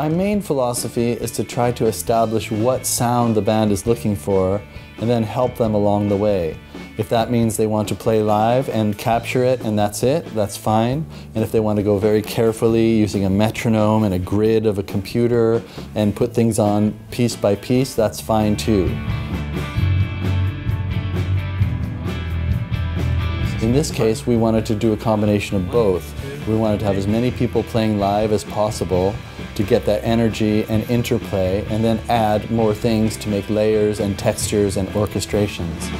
My main philosophy is to try to establish what sound the band is looking for and then help them along the way. If that means they want to play live and capture it and that's it, that's fine. And if they want to go very carefully using a metronome and a grid of a computer and put things on piece by piece, that's fine too. In this case, we wanted to do a combination of both. We wanted to have as many people playing live as possible to get that energy and interplay, and then add more things to make layers and textures and orchestrations.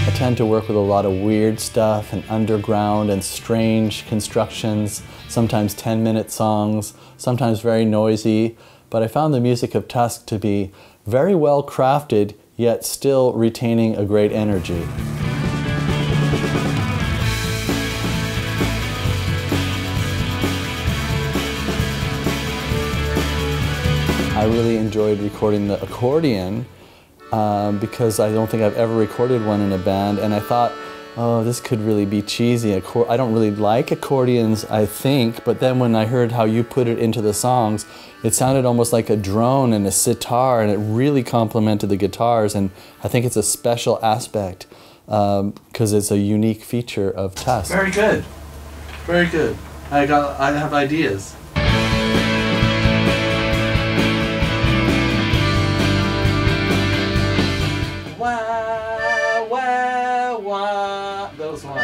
I tend to work with a lot of weird stuff and underground and strange constructions, sometimes 10-minute songs, sometimes very noisy, but I found the music of Tusq to be very well crafted, yet still retaining a great energy. I really enjoyed recording the accordion because I don't think I've ever recorded one in a band, and I thought, oh, this could really be cheesy. I don't really like accordions, I think, but then when I heard how you put it into the songs, it sounded almost like a drone and a sitar, and it really complemented the guitars, and I think it's a special aspect because it's a unique feature of Tusq. Very good. Very good. I have ideas. Those ones.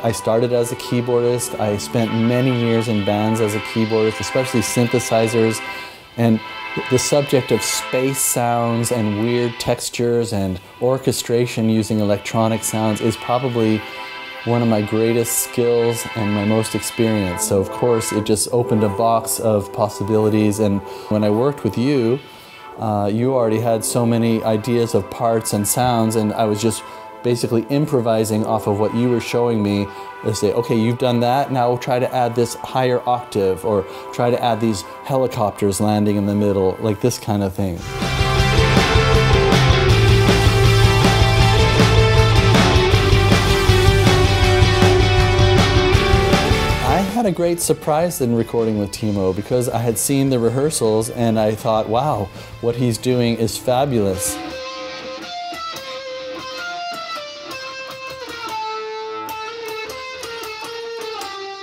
I started as a keyboardist. I spent many years in bands as a keyboardist, especially synthesizers, and the subject of space sounds and weird textures and orchestration using electronic sounds is probably one of my greatest skills and my most experience. So of course it just opened a box of possibilities, and when I worked with you, you already had so many ideas of parts and sounds, and I was just basically improvising off of what you were showing me to say, okay, you've done that, now try to add this higher octave, or try to add these helicopters landing in the middle, like this kind of thing. I had a great surprise in recording with Timo because I had seen the rehearsals and I thought, wow, what he's doing is fabulous.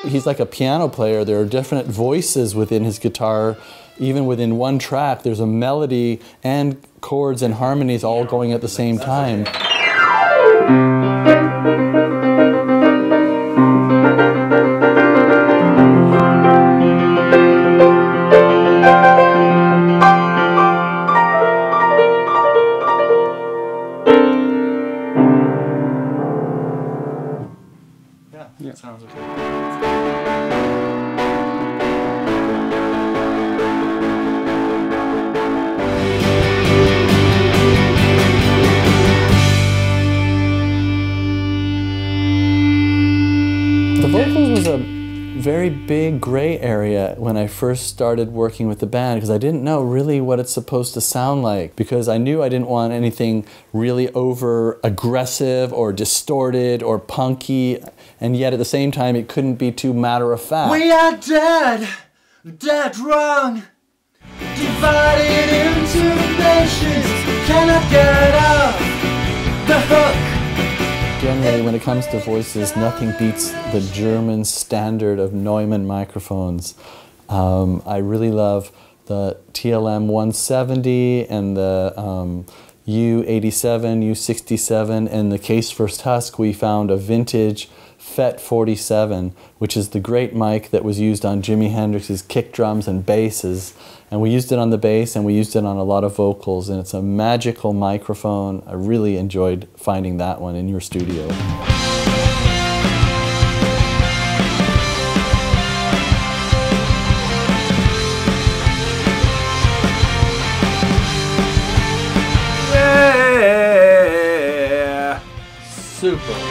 He's like a piano player. There are different voices within his guitar. Even within one track, there's a melody and chords and harmonies all going at the same time. Yeah, sounds okay. The vocals was a very big gray area when I first started working with the band, because I didn't know really what it's supposed to sound like, because I knew I didn't want anything really over aggressive or distorted or punky, and yet at the same time it couldn't be too matter of fact. We are dead, dead wrong, divided into nations, cannot get off the hook. Generally, when it comes to voices, nothing beats the German standard of Neumann microphones. I really love the TLM 170 and the U87, U67. In the case for Tusq, we found a vintage FET 47, which is the great mic that was used on Jimi Hendrix's kick drums and basses. And we used it on the bass and we used it on a lot of vocals, and it's a magical microphone. I really enjoyed finding that one in your studio. Yeah. Super.